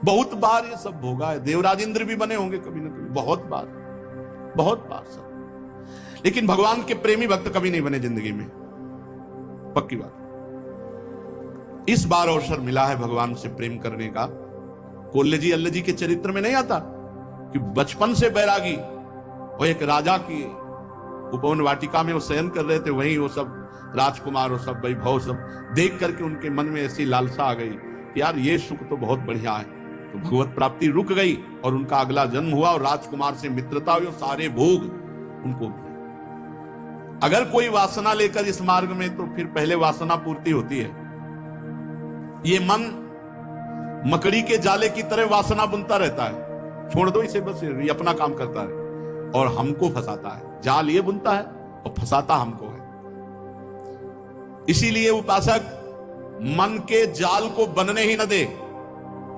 बहुत बार ये सब भोगा है, देवराज इंद्र भी बने होंगे कभी ना कभी, बहुत बार सब। लेकिन भगवान के प्रेमी भक्त कभी नहीं बने जिंदगी में, पक्की बात। इस बार अवसर मिला है भगवान से प्रेम करने का। कोल्ले जी अल्ले जी के चरित्र में नहीं आता कि बचपन से बैरागी, वो एक राजा की उपवन वाटिका में वो शयन कर रहे थे, वहीं वो सब राजकुमार वो सब वैभव सब देख करके उनके मन में ऐसी लालसा आ गई कि यार ये सुख तो बहुत बढ़िया है। तो भगवत प्राप्ति रुक गई और उनका अगला जन्म हुआ और राजकुमार से मित्रता हुई और सारे भोग उनको। अगर कोई वासना लेकर इस मार्ग में, तो फिर पहले वासना पूर्ति होती है। ये मन मकड़ी के जाले की तरह वासना बुनता रहता है, छोड़ दो इसे, बस ये अपना काम करता है और हमको फंसाता है। जाल ये बुनता है और फंसाता हमको है। इसीलिए उपासक मन के जाल को बनने ही न दे।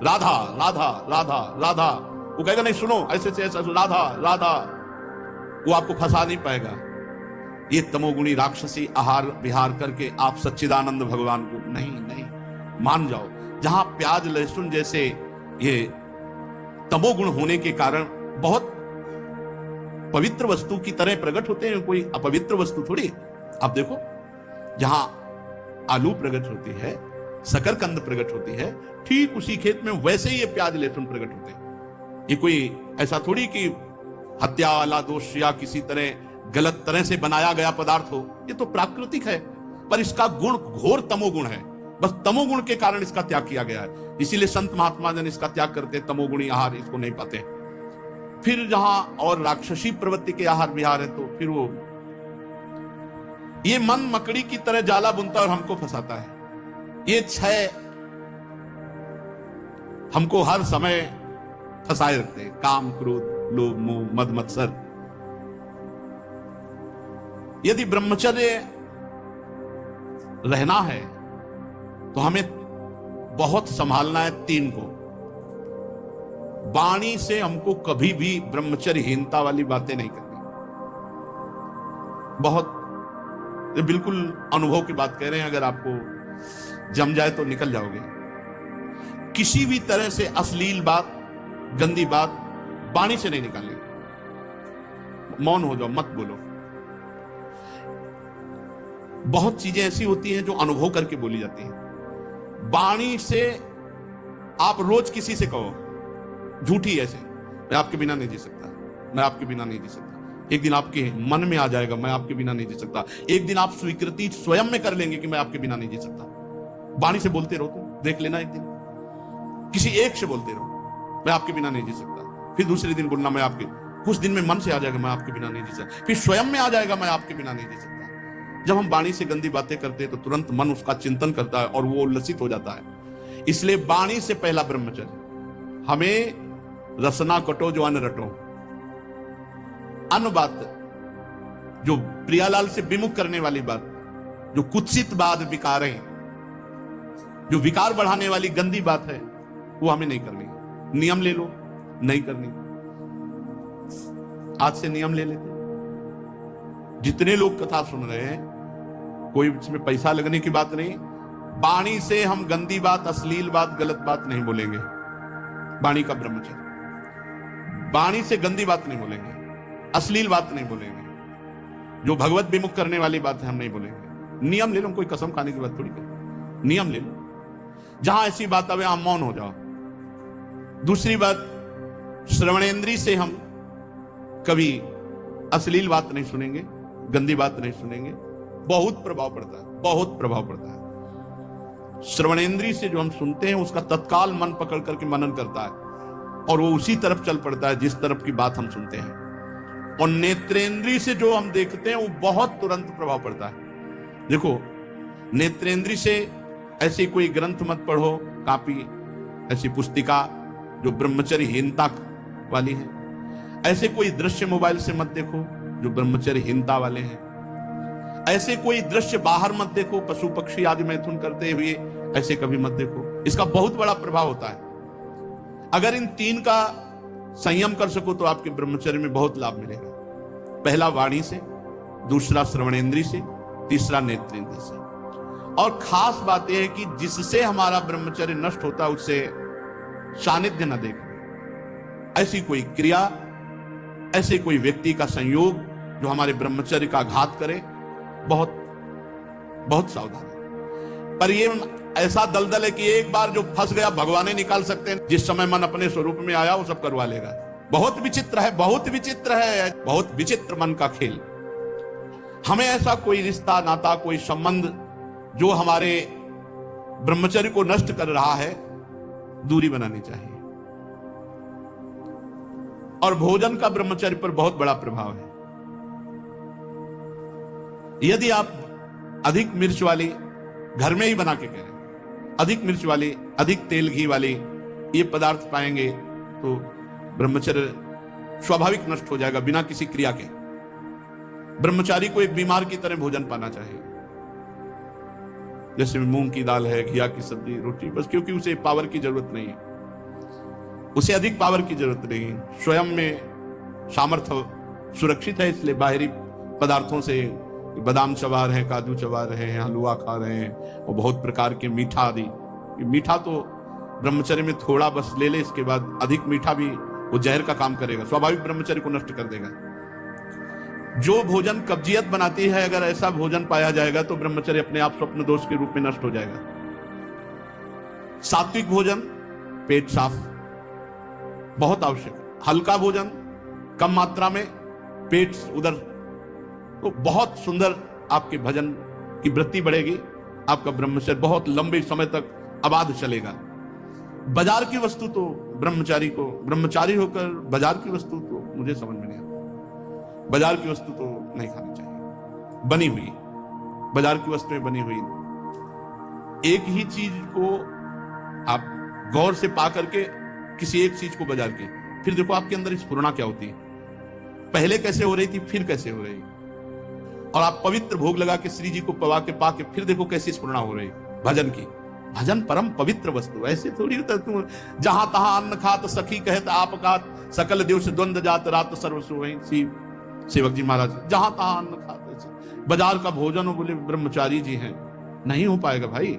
राधा राधा राधा राधा, वो कहेगा नहीं सुनो ऐसे से ऐसा, राधा राधा, वो आपको फंसा नहीं पाएगा। ये तमोगुणी राक्षसी आहार विहार करके आप सच्चिदानंद भगवान को नहीं मान जाओ। जहां प्याज लहसुन जैसे ये तमोगुण होने के कारण बहुत पवित्र वस्तु की तरह प्रकट होते हैं, कोई अपवित्र वस्तु थोड़ी। आप देखो जहां आलू प्रकट होती है, शकरकंद प्रकट होती है, ठीक उसी खेत में वैसे ही ये प्याज लहसुन प्रकट होते हैं। ये कोई ऐसा थोड़ी कि हत्या वाला दोष या किसी तरह गलत तरह से बनाया गया पदार्थ हो। ये तो प्राकृतिक है, पर इसका गुण घोर तमोगुण है। बस तमोगुण के कारण इसका त्याग किया गया है। इसीलिए संत महात्मा जन इसका त्याग करते, तमोगुणी आहार इसको नहीं पाते। फिर जहां और राक्षसी प्रवृत्ति के आहार विहार है, तो फिर वो ये मन मकड़ी की तरह जाला बुनता और हमको फंसाता है। ये छह हमको हर समय फंसाए रखते हैं, काम क्रोध लोभ मोह मद मत्सर। यदि ब्रह्मचर्य रहना है तो हमें बहुत संभालना है तीन को। वाणी से हमको कभी भी ब्रह्मचर्यहीनता वाली बातें नहीं करनी। बहुत ये बिल्कुल अनुभव की बात कह रहे हैं, अगर आपको जम जाए तो निकल जाओगे। किसी भी तरह से अश्लील बात गंदी बात वाणी से नहीं निकालनी। मौन हो जाओ, मत बोलो। बहुत चीजें ऐसी होती हैं जो अनुभव करके बोली जाती हैं। वाणी से आप रोज किसी से कहो झूठी ऐसे, मैं आपके बिना नहीं जी सकता, मैं आपके बिना नहीं जी सकता। एक दिन आपके मन में आ जाएगा मैं आपके बिना नहीं जी सकता। एक दिन आप स्वीकृति स्वयं में कर लेंगे कि मैं आपके बिना नहीं जी सकता। वाणी से बोलते रहो, तुम देख लेना, एक दिन किसी एक से बोलते रहो मैं आपके बिना नहीं जी सकता। फिर दूसरे दिन बोलना मैं आपके, कुछ दिन में मन से आ जाएगा मैं आपके बिना नहीं जी सकता। फिर स्वयं में आ जाएगा मैं आपके बिना नहीं जी सकता। जब हम वाणी से गंदी बातें करते हैं तो तुरंत मन उसका चिंतन करता है और वो उल्लसित हो जाता है। इसलिए वाणी से पहला ब्रह्मचर्य। हमें रसना कटो जो अन्न रटो। अन्न बात जो प्रियालाल से विमुख करने वाली बात, जो कुत्सित बात विकार है, जो विकार बढ़ाने वाली गंदी बात है, वो हमें नहीं करनी। नियम ले लो, नहीं करनी। आज से नियम ले लेते। जितने लोग कथा सुन रहे हैं, कोई इसमें पैसा लगने की बात नहीं। वाणी से हम गंदी बात, अश्लील बात, गलत बात नहीं बोलेंगे। वाणी का ब्रह्मचर्य। वाणी से गंदी बात नहीं बोलेंगे, अश्लील बात नहीं बोलेंगे, जो भगवत विमुख करने वाली बात है हम नहीं बोलेंगे। नियम ले लो, कोई कसम खाने की बात थोड़ी कर। नियम ले लो, जहां ऐसी बात आवे आप मौन हो जाओ। दूसरी बात, श्रवणेंद्री से हम कभी अश्लील बात नहीं सुनेंगे, गंदी बात नहीं सुनेंगे। बहुत प्रभाव पड़ता है, बहुत प्रभाव पड़ता है। श्रवणेंद्री से जो हम सुनते हैं उसका तत्काल मन पकड़ करके मनन करता है और वो उसी तरफ चल पड़ता है जिस तरफ की बात हम सुनते हैं। और नेत्रेंद्री से जो हम देखते हैं वो बहुत तुरंत प्रभाव पड़ता है। देखो, नेत्रेंद्री से ऐसी कोई ग्रंथ मत पढ़ो, कॉपी, ऐसी पुस्तिका जो ब्रह्मचर्यहीनता वाली है। ऐसे कोई दृश्य मोबाइल से मत देखो जो ब्रह्मचर्यहीनता वाले हैं। ऐसे कोई दृश्य बाहर मत देखो, पशु पक्षी आदि मैथुन करते हुए, ऐसे कभी मत देखो। इसका बहुत बड़ा प्रभाव होता है। अगर इन तीन का संयम कर सको तो आपके ब्रह्मचर्य में बहुत लाभ मिलेगा। पहला वाणी से, दूसरा श्रवणेंद्री से, तीसरा नेत्रेंद्री से। और खास बात यह है कि जिससे हमारा ब्रह्मचर्य नष्ट होता है उससे सानिध्य न देखें, ऐसी कोई क्रिया, ऐसे कोई व्यक्ति का संयोग जो हमारे ब्रह्मचर्य का घात करे, बहुत बहुत सावधान है। पर ये ऐसा दलदल है कि एक बार जो फंस गया भगवान ही निकाल सकते हैं। जिस समय मन अपने स्वरूप में आया वो सब करवा लेगा। बहुत विचित्र है, बहुत विचित्र है, बहुत विचित्र मन का खेल। हमें ऐसा कोई रिश्ता नाता, कोई संबंध जो हमारे ब्रह्मचर्य को नष्ट कर रहा है, दूरी बनानी चाहिए। और भोजन का ब्रह्मचर्य पर बहुत बड़ा प्रभाव है। यदि आप अधिक मिर्च वाली घर में ही बना के करें, अधिक मिर्च वाली, अधिक तेल घी वाली ये पदार्थ पाएंगे तो ब्रह्मचर्य स्वाभाविक नष्ट हो जाएगा बिना किसी क्रिया के। ब्रह्मचारी को एक बीमार की तरह भोजन पाना चाहिए, जैसे मूंग की दाल है, घिया की सब्जी, रोटी, बस, क्योंकि उसे पावर की जरूरत नहीं है, उसे अधिक पावर की जरूरत नहीं है। स्वयं में सामर्थ्य सुरक्षित है, इसलिए बाहरी पदार्थों से बादाम चबा रहे हैं, काजू चबा रहे हैं, हलवा खा रहे हैं और बहुत प्रकार के मीठा आदि। मीठा तो ब्रह्मचर्य में थोड़ा बस ले ले, इसके बाद अधिक मीठा भी वो जहर का काम करेगा, स्वाभाविक ब्रह्मचर्य को नष्ट कर देगा। जो भोजन कब्जियत बनाती है, अगर ऐसा भोजन पाया जाएगा तो ब्रह्मचर्य अपने आप स्वप्न दोष के रूप में नष्ट हो जाएगा। सात्विक भोजन, पेट साफ, बहुत आवश्यक है। हल्का भोजन कम मात्रा में, पेट उधर, तो बहुत सुंदर आपके भजन की वृत्ति बढ़ेगी, आपका ब्रह्मचर्य बहुत लंबे समय तक अबाध चलेगा। बाजार की वस्तु तो ब्रह्मचारी होकर बाजार की वस्तु तो मुझे समझ में नहीं आता। बाजार की वस्तु तो नहीं खानी चाहिए, बनी हुई, बाजार की वस्तुएं बनी हुई। एक ही चीज को आप गौर से पा करके किसी एक चीज को बाजार की, फिर देखो आपके अंदर स्फुरणा क्या होती है, पहले कैसे हो रही थी, फिर कैसे हो रही। और आप पवित्र भोग लगा के श्री जी को पवा के पा के फिर देखो कैसी स्फुरणा हो रही भजन की। भजन परम पवित्र वस्तु, ऐसे थोड़ी होता तुम जहां तहां अन्न खात सखी कहत आप खात, सकल देव से द्वंद जात रात सर्वस्व वहीं। सेवक जी महाराज जहां तहां अन्न खाते, बाजार का भोजन हो, बोले ब्रह्मचारी जी हैं, नहीं हो पाएगा भाई,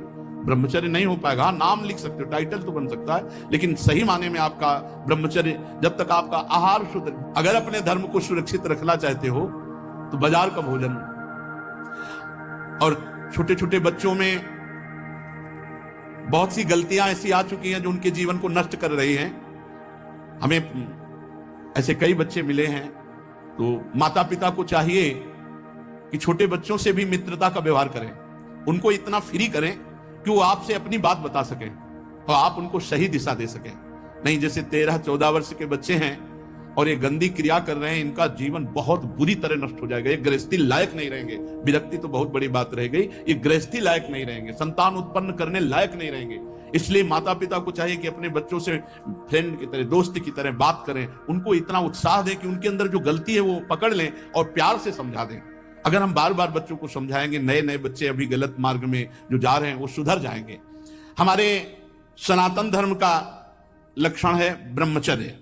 ब्रह्मचर्य नहीं हो पाएगा। हाँ, नाम लिख सकते हो, टाइटल तो बन सकता है, लेकिन सही माने में आपका ब्रह्मचर्य, जब तक आपका आहार शुद्ध, अगर अपने धर्म को सुरक्षित रखना चाहते हो तो बाजार का भोजन। और छोटे छोटे बच्चों में बहुत सी गलतियां ऐसी आ चुकी हैं जो उनके जीवन को नष्ट कर रही हैं। हमें ऐसे कई बच्चे मिले हैं, तो माता पिता को चाहिए कि छोटे बच्चों से भी मित्रता का व्यवहार करें, उनको इतना फ्री करें कि वो आपसे अपनी बात बता सकें और आप उनको सही दिशा दे सकें। नहीं जैसे 13-14 वर्ष के बच्चे हैं और ये गंदी क्रिया कर रहे हैं, इनका जीवन बहुत बुरी तरह नष्ट हो जाएगा। ये गृहस्थी लायक नहीं रहेंगे, विरक्ति तो बहुत बड़ी बात रह गई, ये गृहस्थी लायक नहीं रहेंगे, संतान उत्पन्न करने लायक नहीं रहेंगे। इसलिए माता पिता को चाहिए कि अपने बच्चों से फ्रेंड की तरह, दोस्त की तरह बात करें, उनको इतना उत्साह दें कि उनके अंदर जो गलती है वो पकड़ लें और प्यार से समझा दें। अगर हम बार बार बच्चों को समझाएंगे, नए नए बच्चे अभी गलत मार्ग में जो जा रहे हैं वो सुधर जाएंगे। हमारे सनातन धर्म का लक्षण है ब्रह्मचर्य।